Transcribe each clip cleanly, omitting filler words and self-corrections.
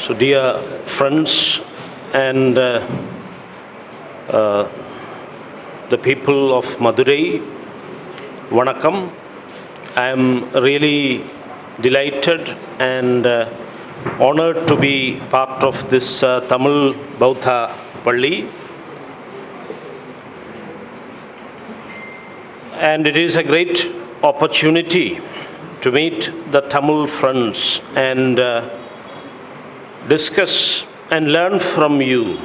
So, dear friends and the people of Madurai, Vanakkam. I am really delighted and honored to be part of this Tamil Bautha Palli. And it is a great opportunity to meet the Tamil friends and discuss and learn from you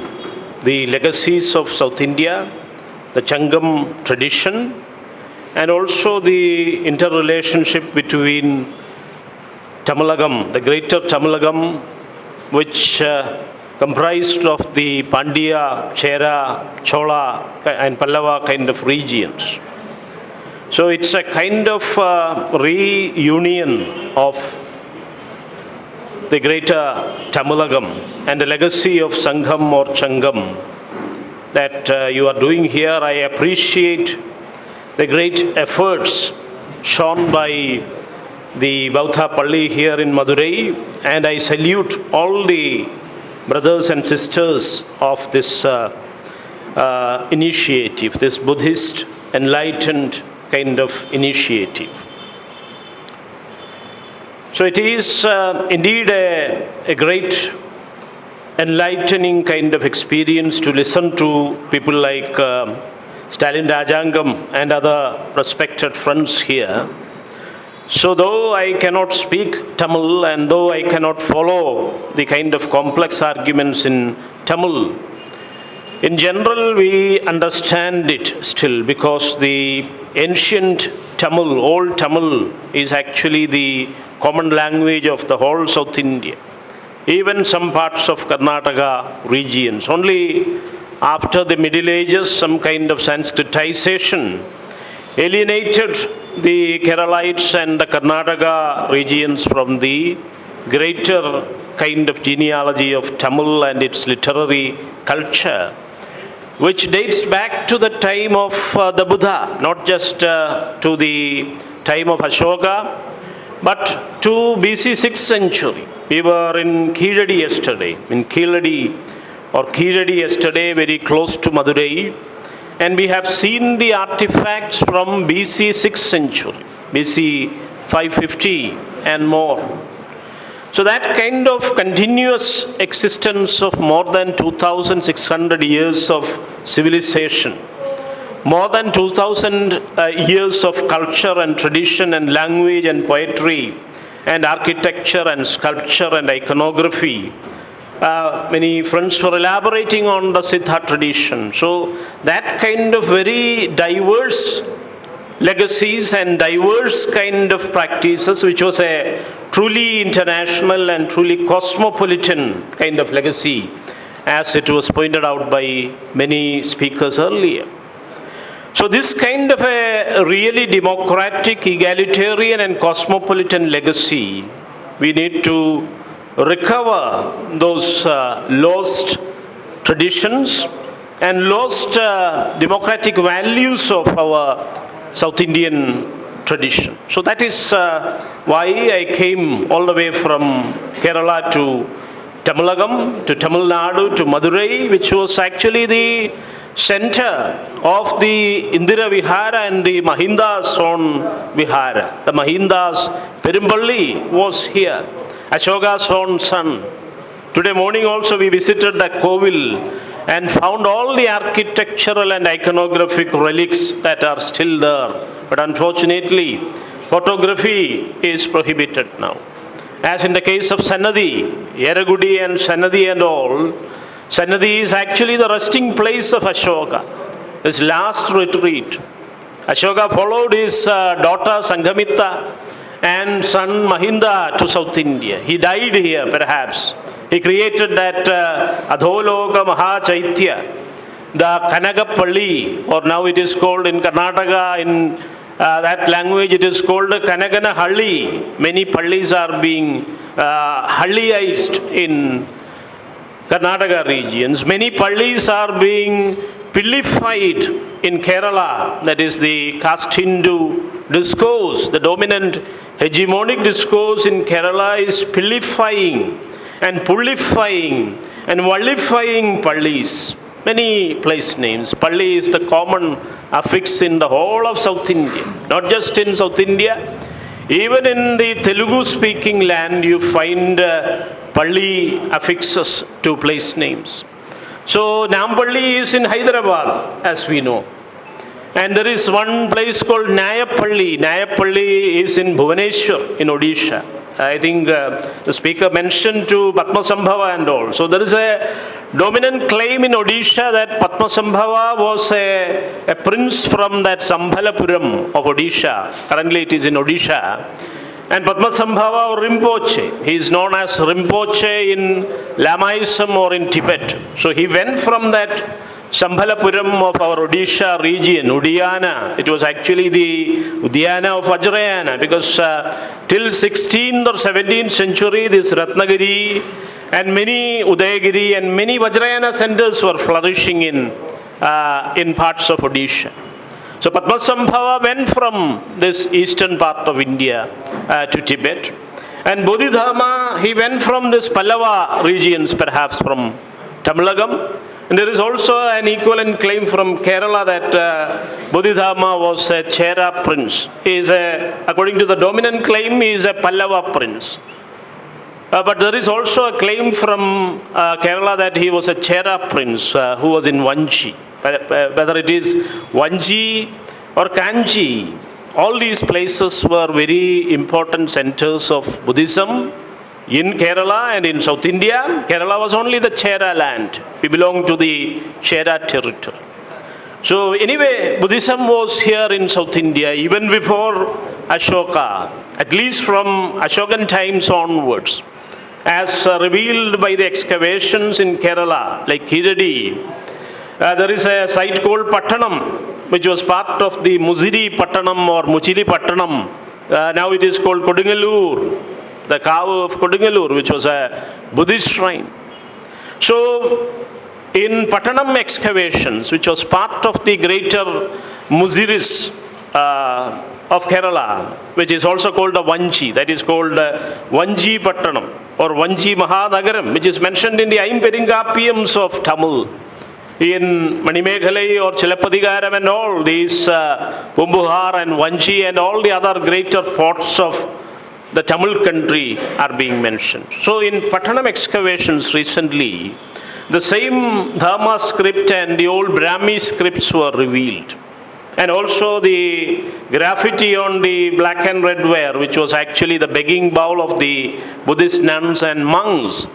the legacies of South India, the Changam tradition, and also the interrelationship between Tamilagam, the greater Tamilagam, which comprised of the Pandya, Chera, Chola, and Pallava kind of regions. So it's a kind of reunion of the greater Tamilagam and the legacy of Sangham or Changam that you are doing here. I appreciate the great efforts shown by the Bautha Palli here in Madurai, and I salute all the brothers and sisters of this initiative, this Buddhist enlightened kind of initiative. So it is indeed a great enlightening kind of experience to listen to people like Stalin, Rajangam and other respected friends here. So though I cannot speak Tamil and though I cannot follow the kind of complex arguments in Tamil, in general we understand it still because the ancient Tamil, old Tamil, is actually the common language of the whole South India, even some parts of Karnataka regions. Only after the Middle Ages, some kind of Sanskritization alienated the Keralites and the Karnataka regions from the greater kind of genealogy of Tamil and its literary culture, which dates back to the time of the Buddha, not just to the time of Asoka, but to BC 6th century. We were in Keeladi yesterday, yesterday, very close to Madurai, and we have seen the artifacts from BC 6th century, BC 550 and more. So that kind of continuous existence of more than 2,600 years of civilization, more than 2,000 years of culture and tradition and language and poetry and architecture and sculpture and iconography. Many friends were elaborating on the Siddha tradition. So that kind of very diverse legacies and diverse kind of practices, which was a truly international and truly cosmopolitan kind of legacy, as it was pointed out by many speakers earlier. So this kind of a really democratic, egalitarian and cosmopolitan legacy, we need to recover those lost traditions and lost democratic values of our South Indian tradition. So that is why I came all the way from Kerala to Tamilagam, to Tamil Nadu, to Madurai, which was actually the center of the Indira Vihara and the Mahinda's own Vihara. The Mahinda's Perimpalli was here, Asoka's own son. Today morning also we visited the Kovil and found all the architectural and iconographic relics that are still there. But unfortunately, photography is prohibited now. As in the case of Sannadi, Yeragudi and Sannadi and all, Sannadi is actually the resting place of Asoka, his last retreat. Asoka followed his daughter Sanghamita and son Mahinda to South India. He died here perhaps. He created that Adholoka Mahachaitya, the Kanagapalli, or now it is called in Karnataka, in that language it is called Kanagana Halli. Many Pallis are being Halliized in Karnataka regions. Many Pallis are being pillified in Kerala, that is the caste Hindu discourse. The dominant hegemonic discourse in Kerala is pillifying and pullifying and vallifying pallis. Many place names. Palli is the common affix in the whole of South India. Not just in South India, even in the Telugu-speaking land, you find Palli affixes to place names. So Nampalli is in Hyderabad, as we know. And there is one place called Nayapalli. Nayapalli is in Bhubaneswar, in Odisha. I think the speaker mentioned to Padmasambhava and all. So there is a dominant claim in Odisha that Padmasambhava was a prince from that Sambhalapuram of Odisha. Currently it is in Odisha. And Padmasambhava or Rinpoche, he is known as Rinpoche in Lamaism or in Tibet. So he went from that Sambhalapuram of our Odisha region, Udayana. It was actually the Udayana of Vajrayana, because till 16th or 17th century, this Ratnagiri and many Udayagiri and many Vajrayana centers were flourishing in parts of Odisha. So Padmasambhava went from this eastern part of India to Tibet. And Bodhidharma, he went from this Pallava regions, perhaps from Tamilagam. And there is also an equivalent claim from Kerala that Bodhidharma was a Chera prince. He is according to the dominant claim, he is a Pallava prince. But there is also a claim from Kerala that he was a Chera prince who was in Vanchi. Whether it is Vanchi or Kanchi, all these places were very important centers of Buddhism in Kerala and in South India. Kerala was only the Chera land. We belong to the Chera territory. So anyway, Buddhism was here in South India even before Asoka, at least from Ashokan times onwards. As revealed by the excavations in Kerala, like Hiradi, there is a site called Pattanam, which was part of the Musiri Pattanam or Muchiri Pattanam. Now it is called Kodungalur. The Kavu of Kodungalur, which was a Buddhist shrine. So, in Pattanam excavations, which was part of the greater Muziris of Kerala, which is also called a Vanchi, that is called Vanchi Pattanam or Vanchi Mahanagaram, which is mentioned in the Aimperingappiyams of Tamil. In Manimeghalai or Chilapadigaram and all these Pumbuhar and Vanchi and all the other greater ports of the Tamil country are being mentioned. So in Pattanam excavations recently, the same Dharma script and the old Brahmi scripts were revealed. And also the graffiti on the black and red ware, which was actually the begging bowl of the Buddhist nuns and monks.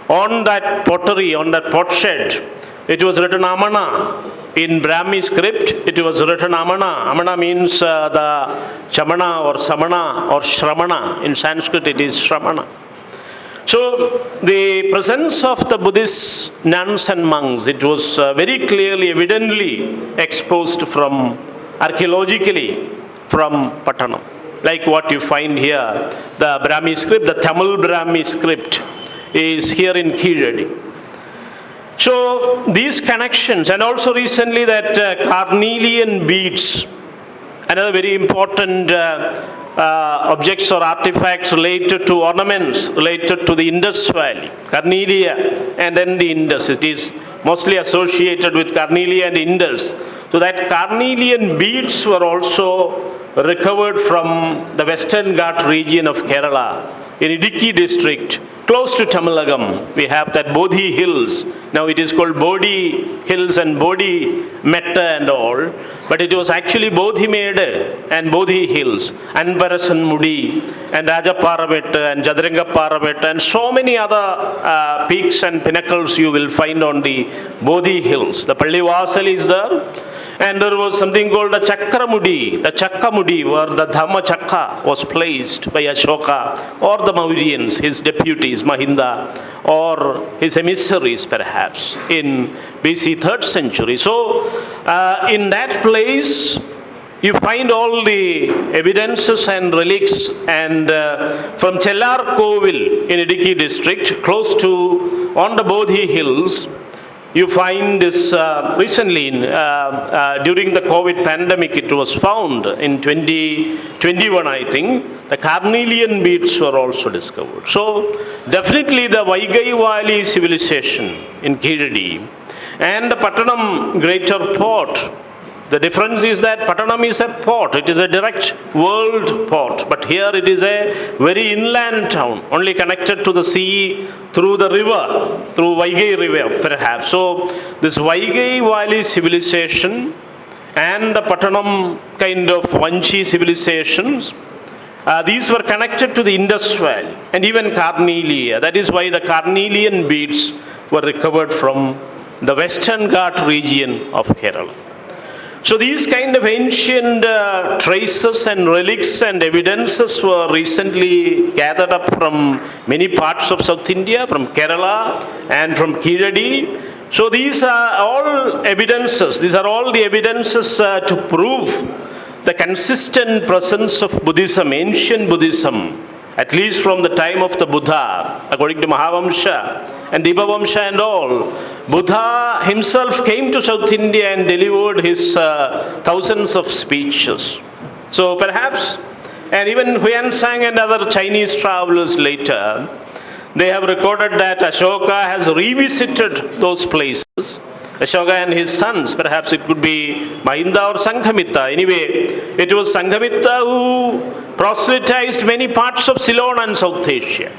On that pottery, on that potsherd, it was written Amana. In Brahmi script, it was written Amana. Amana means the Chamana or Samana or Shramana. In Sanskrit, it is Shramana. So, the presence of the Buddhist nuns and monks, it was very clearly, evidently exposed from, archaeologically, from Pattanam. Like what you find here, the Brahmi script, the Tamil Brahmi script is here in Kizhadi. So these connections, and also recently that carnelian beads, another very important objects or artifacts related to ornaments, related to the Indus Valley, Carnelia and then the Indus. It is mostly associated with Carnelia and Indus. So that carnelian beads were also recovered from the Western Ghat region of Kerala, in Idukki district, close to Tamilagam. We have that Bodhi Hills. Now it is called Bodhi Hills and Bodhi Metta and all. But it was actually Bodhi Mede and Bodhi Hills, Anparasan Mudi and Rajaparametta and Jadringaparametta and so many other peaks and pinnacles you will find on the Bodhi Hills. The Pallivasal is there. And there was something called the Chakramudi, the Chakkamudi, where the Dhamma Chakka was placed by Asoka or the Mauryans, his deputies, Mahinda, or his emissaries perhaps, in BC 3rd century. So, in that place, you find all the evidences and relics, and from Chellar Kovil in Idukki district, close to, on the Bodhi Hills, You find this recently during the COVID pandemic, it was found in 2021, I think, the carnelian beads were also discovered. So definitely the Vaigai Valley civilization in Kiradi and the Pattanam Greater Port. The difference is that Pattanam is a port, it is a direct world port, but here it is a very inland town, only connected to the sea through the river, through Vaigai River perhaps. So this Vaigai Valley civilization and the Pattanam kind of Vanchi civilizations, these were connected to the Indus Valley and even Carnelia. That is why the carnelian beads were recovered from the Western Ghat region of Kerala. So these kind of ancient traces and relics and evidences were recently gathered up from many parts of South India, from Kerala and from Kiradi. So these are all evidences, these are all the evidences to prove the consistent presence of Buddhism, ancient Buddhism, at least from the time of the Buddha, according to Mahavamsha and Dibavamsha and all. Buddha himself came to South India and delivered his thousands of speeches. So perhaps, and even Huansang and other Chinese travelers later, they have recorded that Asoka has revisited those places. Asoka and his sons, perhaps it could be Mahinda or Sanghamitra. Anyway, it was Sanghamitra who proselytized many parts of Ceylon and South Asia.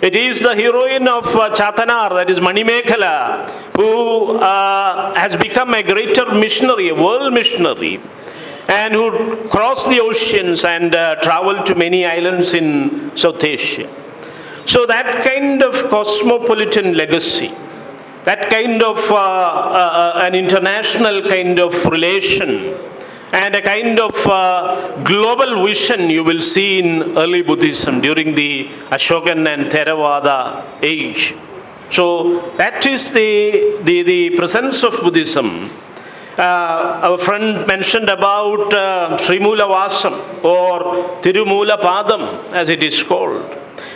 It is the heroine of Chatanar, that is Manimekhala, who has become a greater missionary, a world missionary, and who crossed the oceans and traveled to many islands in South Asia. So that kind of cosmopolitan legacy, that kind of an international kind of relation and a kind of global vision you will see in early Buddhism during the Ashokan and Theravada age. So that is the presence of Buddhism. Our friend mentioned about Srimula Vasam or Tirumula Padam as it is called.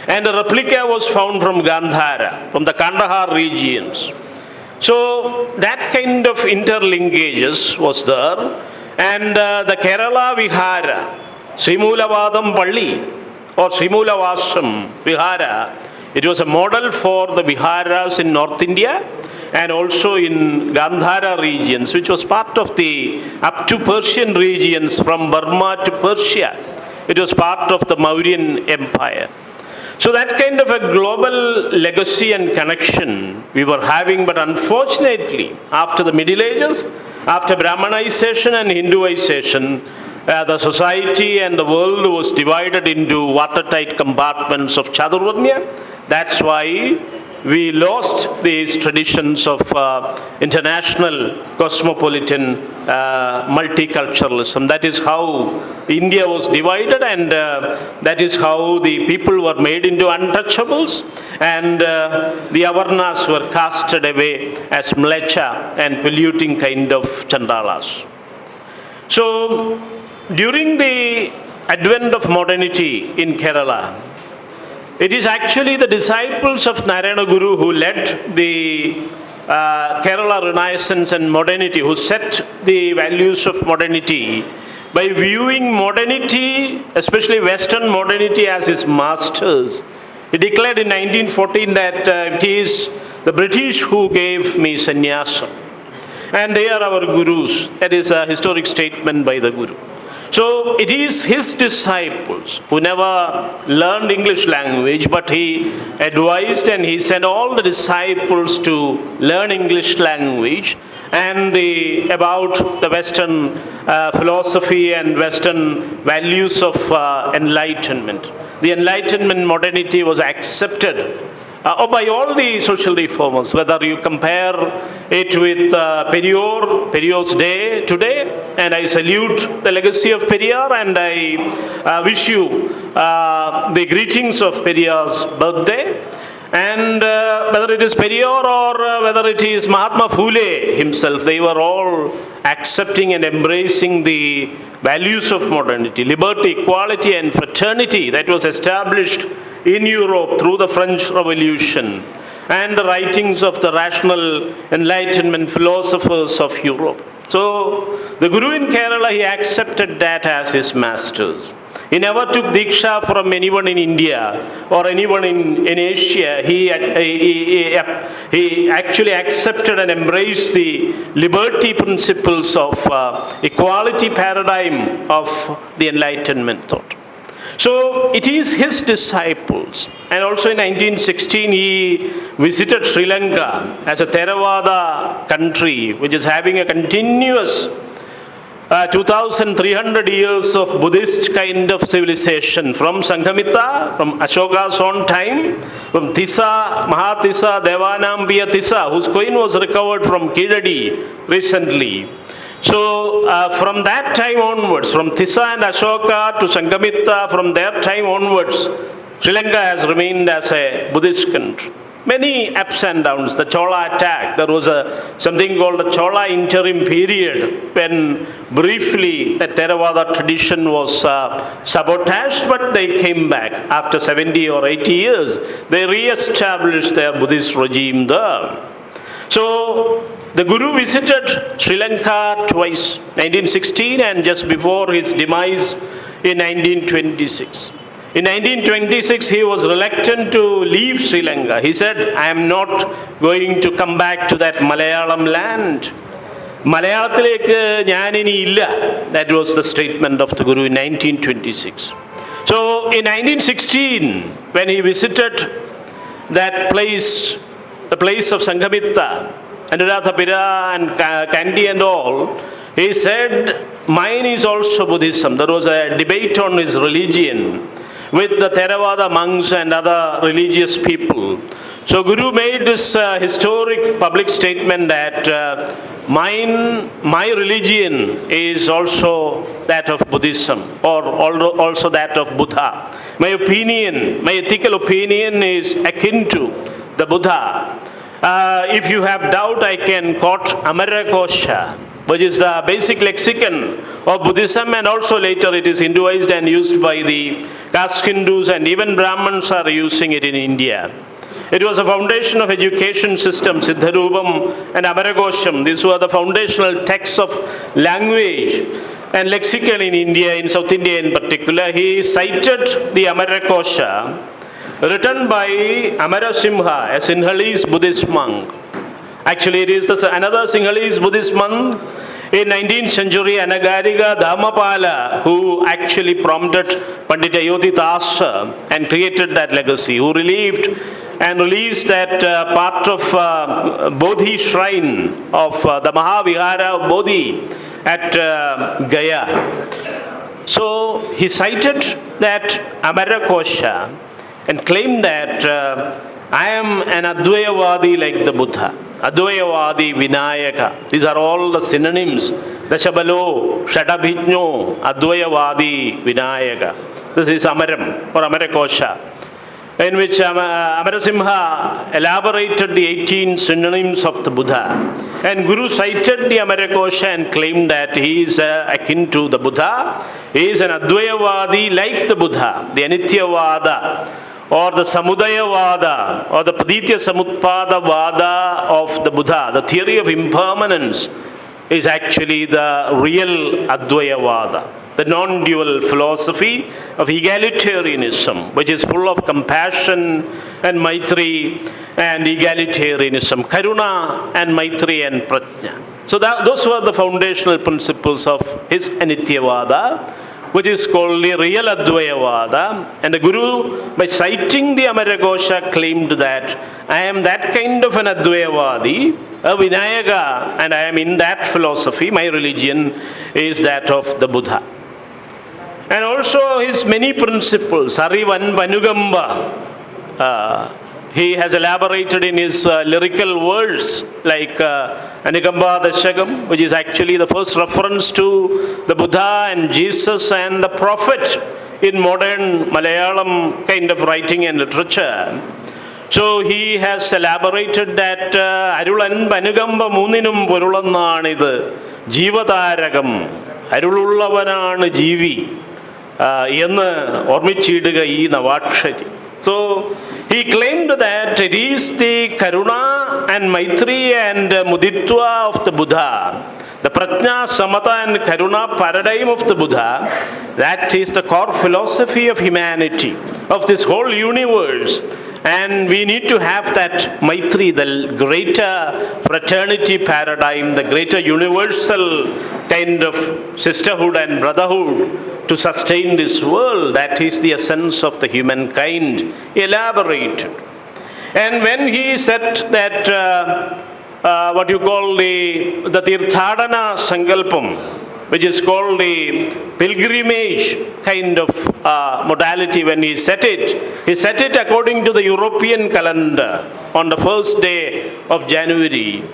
And a replica was found from Gandhara, from the Kandahar regions. So that kind of interlinkages was there. And the Kerala Vihara, Srimulavadam Palli or Srimulavasam Vihara, it was a model for the Viharas in North India and also in Gandhara regions, which was part of the up to Persian regions from Burma to Persia. It was part of the Mauryan Empire. So that kind of a global legacy and connection we were having, but unfortunately, after the Middle Ages, after Brahmanization and Hinduization, the society and the world was divided into watertight compartments of Chaturvarnya. That's why we lost these traditions of international cosmopolitan multiculturalism. That is how India was divided, and that is how the people were made into untouchables, and the Avarnas were casted away as mlecha and polluting kind of chandalas. So during the advent of modernity in Kerala, it is actually the disciples of Narayana Guru who led the Kerala Renaissance and modernity, who set the values of modernity by viewing modernity, especially Western modernity, as his masters. He declared in 1914 that it is the British who gave me sannyasa, and they are our gurus. That is a historic statement by the Guru. So it is his disciples who never learned English language, but he advised and he sent all the disciples to learn English language and about the Western philosophy and Western values of enlightenment. The Enlightenment modernity was accepted by all the social reformers, whether you compare it with Periyar's day today, and I salute the legacy of Periyar, and I wish you the greetings of Periyar's birthday. And whether it is Periyar or whether it is Mahatma Phule himself, they were all accepting and embracing the values of modernity, liberty, equality, and fraternity that was established in Europe through the French Revolution. and the writings of the rational enlightenment philosophers of Europe. So the Guru in Kerala, he accepted that as his masters. He never took Diksha from anyone in India or anyone in Asia. He actually accepted and embraced the liberty principles of equality paradigm of the Enlightenment thought. So it is his disciples. And also in 1916, he visited Sri Lanka as a Theravada country, which is having a continuous 2,300 years of Buddhist kind of civilization, from Sanghamita, from Asoka's own time, from Tissa, Mahatissa, Devanambiya Tissa, whose coin was recovered from Kidadi recently. So from that time onwards, from Tissa and Asoka to Sanghamita, from their time onwards, Sri Lanka has remained as a Buddhist country. Many ups and downs. The Chola Attack, there was something called the Chola interim period, when briefly the Theravada tradition was sabotaged, but they came back. After 70 or 80 years, they re-established their Buddhist regime there. So the Guru visited Sri Lanka twice, 1916 and just before his demise in 1926. In 1926, he was reluctant to leave Sri Lanka. He said, I am not going to come back to that Malayalam land. Malayalathilekke njan ini illa. That was the statement of the Guru in 1926. So in 1916, when he visited that place, the place of Sanghamita, Anuradha Pira and Kandy and all, he said, mine is also Buddhism. There was a debate on his religion with the Theravada monks and other religious people. So Guru made this historic public statement that my religion is also that of Buddhism, or also that of Buddha. My opinion, my ethical opinion is akin to the Buddha. If you have doubt, I can quote Amarakosha, which is the basic lexicon of Buddhism, and also later it is Hinduized and used by the caste Hindus, and even Brahmins are using it in India. It was a foundation of education system, Siddharubam and Amarakosham. These were the foundational texts of language and lexicon in India, in South India in particular. He cited the Amarakosha, written by Amarasimha, a Sinhalese Buddhist monk. Actually, it is another Sinhalese Buddhist monk in 19th century, Anagariga Dhammapala, who actually prompted Pandit Ayodhi Dasa and created that legacy, who relieved and released that part of Bodhi shrine of the Mahavihara of Bodhi at Gaya. So he cited that Amarakosha and claimed that I am an Advayavadi like the Buddha. Advayavadi Vinayaka. These are all the synonyms. Dashabalo, Shatabhijno, Advayavadi Vinayaka. This is Amaram or Amarakosha, in which Amarasimha elaborated the 18 synonyms of the Buddha. And Guru cited the Amarakosha and claimed that he is akin to the Buddha. He is an Advayavadi like the Buddha, the Anityavada, or the Samudayavada, or the Paditya Samutpada Vada of the Buddha. The theory of impermanence is actually the real Advayavada, the non-dual philosophy of egalitarianism, which is full of compassion and Maitri and egalitarianism, Karuna and Maitri and Prajna. So those were the foundational principles of his Anityavada, which is called the real Advayavada. And the Guru, by citing the Amarakosha, claimed that I am that kind of an Advayavadi, a Vinayaka, and I am in that philosophy. My religion is that of the Buddha. And also his many principles, Arivan Vanugamba, he has elaborated in his lyrical words like Anigamba Dashagam, which is actually the first reference to the Buddha and Jesus and the Prophet in modern Malayalam kind of writing and literature. So he has elaborated that Arulan Vanugamba Muninum Purulananidu, Jivataragam, Arulullavanana Jivi, Yana Ormichidaga E Navakshati. So He claimed that it is the Karuna and Maitri and Muditva of the Buddha, the Prajna, Samatha and Karuna paradigm of the Buddha, that is the core philosophy of humanity, of this whole universe. And we need to have that Maitri, the greater fraternity paradigm, the greater universal kind of sisterhood and brotherhood to sustain this world. That is the essence of the humankind, elaborated. And when he said that what you call the Tirthadana Sankalpam, which is called the pilgrimage kind of modality, when he set it according to the European calendar on the first day of January.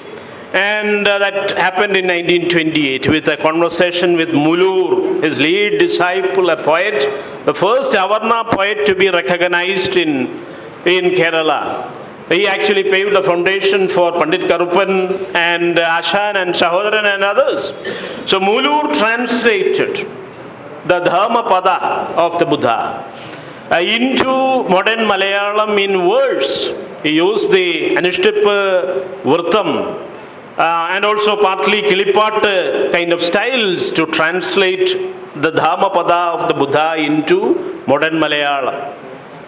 And that happened in 1928 with a conversation with Mulur, his lead disciple, a poet, the first Avarna poet to be recognized in Kerala. He actually paved the foundation for Pandit Karuppan and Ashan and Sahodaran and others. So Mulur translated the Dhammapada of the Buddha into modern Malayalam in verse. He used the Anushtup Vrtam and also partly Kilipat kind of styles to translate the Dhammapada of the Buddha into modern Malayalam.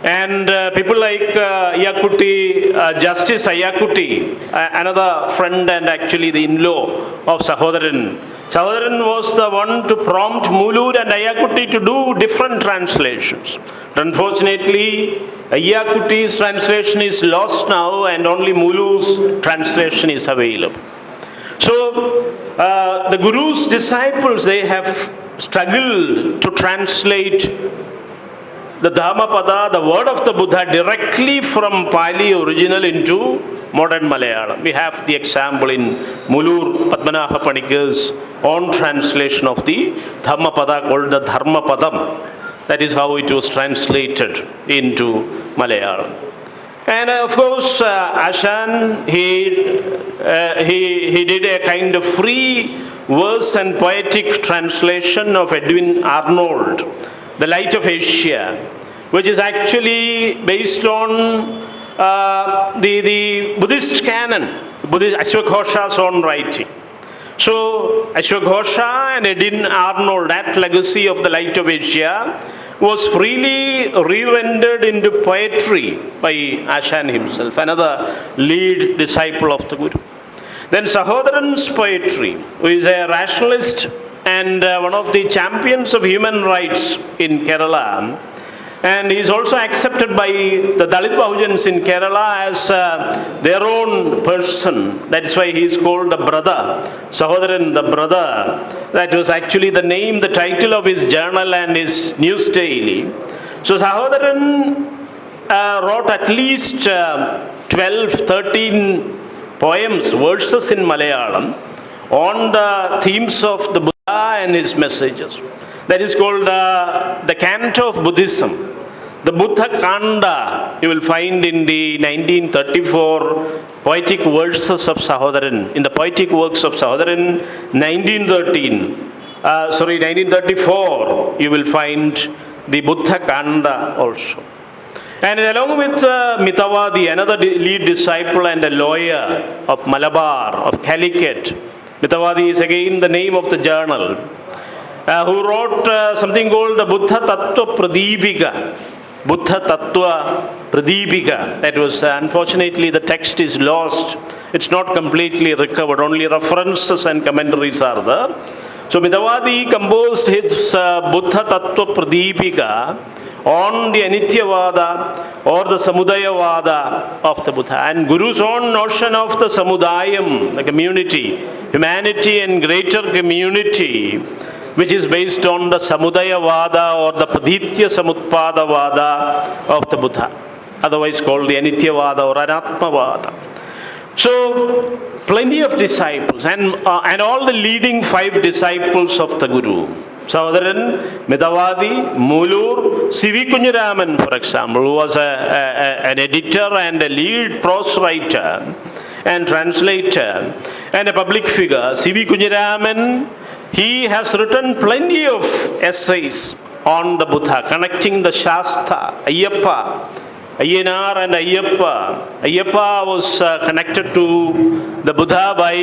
And people like Ayakuti, Justice Ayakuti, another friend and actually the in-law of Sahodaran. Sahodaran was the one to prompt Mulur and Ayakuti to do different translations. Unfortunately, Ayakuti's translation is lost now and only Mulur's translation is available. So, the Guru's disciples, they have struggled to translate the Dhammapada, the word of the Buddha, directly from Pali original into modern Malayalam. We have the example in Mulur Padmanabha Panikar's own translation of the Dhammapada called the Dharmapadam. That is how it was translated into Malayalam. And of course, Ashan, he did a kind of free verse and poetic translation of Edwin Arnold, The Light of Asia, which is actually based on the Buddhist canon, Asoka's own writing. So Asoka and Edwin Arnold, that legacy of The Light of Asia, was freely re-rendered into poetry by Ashan himself, another lead disciple of the Guru. Then Sahodaran's poetry, who is a rationalist and one of the champions of human rights in Kerala, and he is also accepted by the Dalit Bahujans in Kerala as their own person. That is why he is called the brother, Sahodaran, the brother. That was actually the name, the title of his journal and his news daily. So Sahodaran wrote at least 12, 13 poems, verses in Malayalam on the themes of the Buddha and his messages. That is called the canto of Buddhism. The Buddha Kanda, you will find in the 1934 poetic verses of Sahodaran, in the poetic works of Sahodaran, 1934, you will find the Buddha Kanda also. And along with Mitavadi, another lead disciple and a lawyer of Malabar, of Calicut, Mitavadi is again the name of the journal, who wrote something called the Buddha Tattva Pradipika. Buddha Tattva Pradipika. That was, unfortunately, the text is lost. It's not completely recovered. Only references and commentaries are there. So Mitavadi composed his Buddha Tattva Pradipika on the Anityavada or the Samudayavada of the Buddha. And Guru's own notion of the Samudayam, the community, humanity and greater community, which is based on the Samudayavada or the Paditya Samutpadavada of the Buddha, otherwise called the Anityavada or Anatmavada. So, plenty of disciples and all the leading 5 disciples of the Guru. Sahodaran, Mitavadi, Mulur, C.V. Kunjaraman, for example, who was an editor and a lead prose writer and translator and a public figure. C.V. Kunjaraman, he has written plenty of essays on the Buddha, connecting the Shasta, Ayyappa, Ayyanar and Ayyappa. Ayyappa was connected to the Buddha by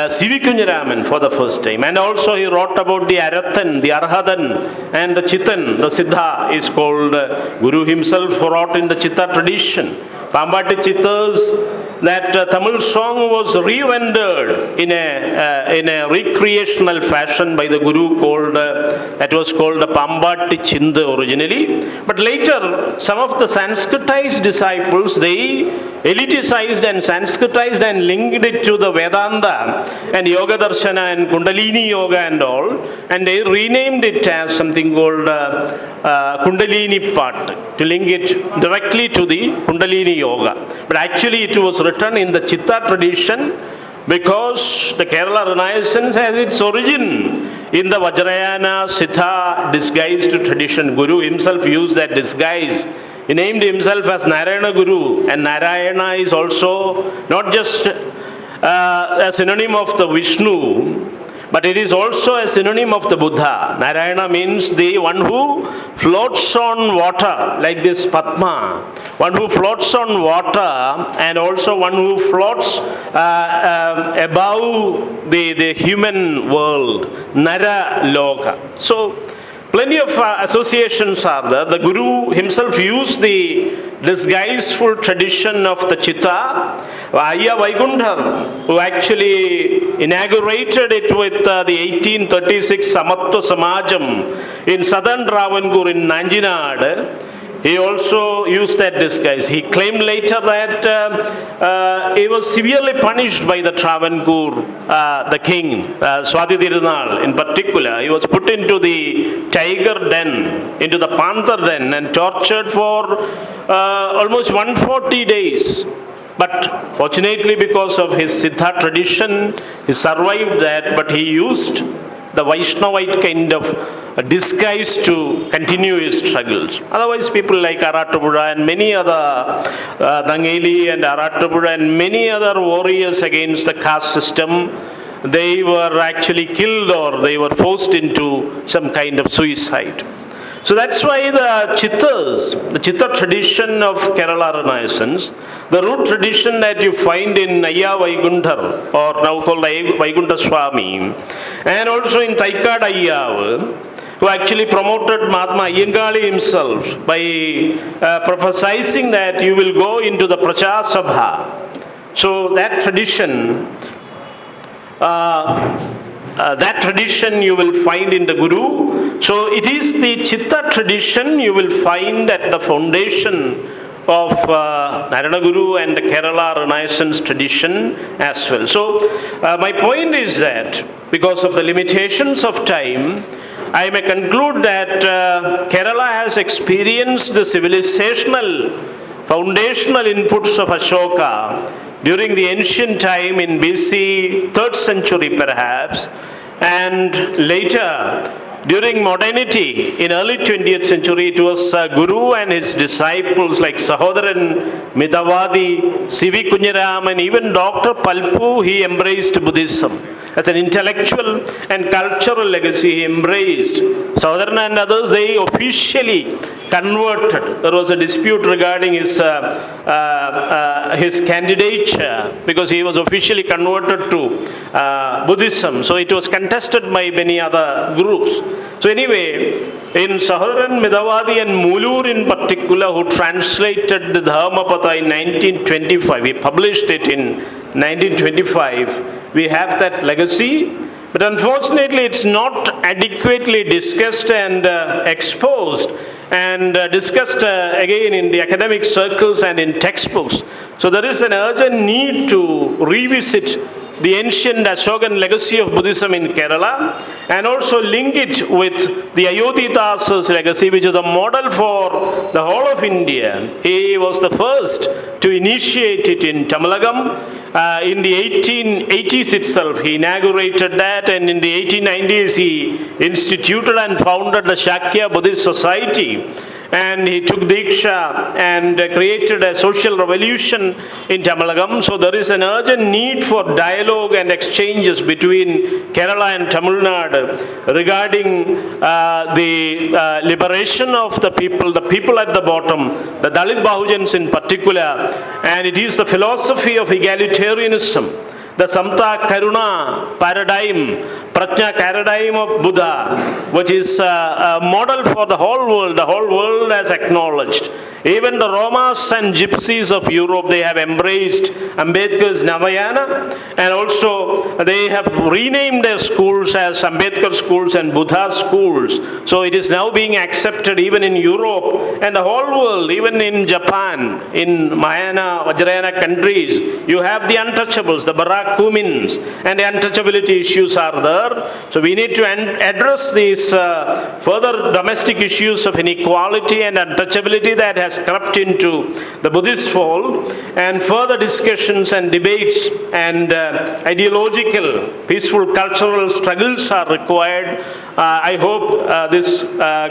C.V. Kunjaraman for the first time. And also he wrote about the Arathan, the Arhadan, and the Chitan. The Siddha is called Guru himself wrote in the Chitta tradition. Pambati Chittas, that Tamil song was re-rendered in a recreational fashion by the Guru that was called Pambati Chinda originally. But later, some of the Sanskritized disciples, they eliticized and Sanskritized and linked it to the Vedanta and Yoga Darshana and Kundalini Yoga and all, and they renamed it as something called Kundalini Pat, to link it directly to the Kundalini Yoga. But actually it was written in the Chitta tradition because the Kerala Renaissance has its origin in the Vajrayana, Siddha disguised tradition. Guru himself used that disguise. He named himself as Narayana Guru, and Narayana is also not just a synonym of the Vishnu, but it is also a synonym of the Buddha. Narayana means the one who floats on water, like this Padma. One who floats on water, and also one who floats above the human world, Nara Loka. So, plenty of associations are there. The Guru himself used the disguiseful tradition of the Chitta. Ayya Vaikunthar, who actually inaugurated it with the 1836 Samatva Samajam in southern Travancore in Nanjinad, he also used that disguise. He claimed later that he was severely punished by the Travancore, the king, Swati Tirunal in particular. He was put into the tiger den, into the panther den, and tortured for almost 140 days. But fortunately, because of his Siddha tradition, he survived that, but he used the Vaishnavite kind of disguise to continue his struggles. Otherwise, people like Arattapuzha and many other, Dangeli and Arattapuzha and many other warriors against the caste system, they were actually killed or they were forced into some kind of suicide. So that's why the Chittas, the Chitta tradition of Kerala Renaissance, the root tradition that you find in Ayya Vaikunthar, or now called Vaikuntha Swami, and also in Thaikad Ayyav, who actually promoted Mahatma Ayyangali himself by prophesizing that you will go into the Prachar Sabha. So that tradition you will find in the Guru. So it is the Chitta tradition you will find at the foundation of Narayana Guru and the Kerala Renaissance tradition as well. So my point is that because of the limitations of time, I may conclude that Kerala has experienced the civilizational, foundational inputs of Asoka during the ancient time in BC 3rd century perhaps, and later during modernity in early 20th century it was Guru and his disciples like Sahodaran, Midavadi, C.V. Kunjaram, and even Dr. Palpu, he embraced Buddhism. As an intellectual and cultural legacy, he embraced. Sahodaran and others, they officially converted. There was a dispute regarding his candidature because he was officially converted to Buddhism. So it was contested by many other groups. So anyway, in Sahodaran, Midavadi and Mulur in particular, who translated the Dharmapada in 1925, he published it in 1925, we have that legacy, but unfortunately it's not adequately discussed and exposed and discussed again in the academic circles and in textbooks. So there is an urgent need to revisit the ancient Ashokan legacy of Buddhism in Kerala and also link it with the Ayodhitasa's legacy, which is a model for the whole of India. He was the first to initiate it in Tamilagam. In the 1880s itself, he inaugurated that, and in the 1890s, he instituted and founded the Shakya Buddhist Society. and he took Diksha and created a social revolution in Tamilagam. So there is an urgent need for dialogue and exchanges between Kerala and Tamil Nadu regarding the liberation of the people at the bottom, the Dalit Bahujans in particular, and it is the philosophy of egalitarianism, the Samta Karuna paradigm, Prajna paradigm of Buddha, which is a model for the whole world has acknowledged. Even the Romas and Gypsies of Europe, they have embraced Ambedkar's Navayana, and also they have renamed their schools as Ambedkar schools and Buddha schools. So it is now being accepted even in Europe and the whole world, even in Japan, in Mahayana, Vajrayana countries. You have the untouchables, the Barakumins, and the untouchability issues are there. So we need to address these further domestic issues of inequality and untouchability that has crept into the Buddhist fold, and further discussions and debates and ideological, peaceful cultural struggles are required. I hope this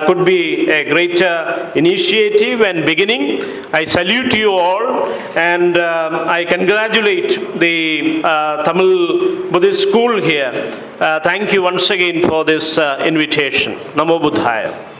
could be a greater initiative and beginning. I salute you all, and I congratulate the Tamil Buddhist school here. Thank you once again for this invitation. Namo Buddhaya.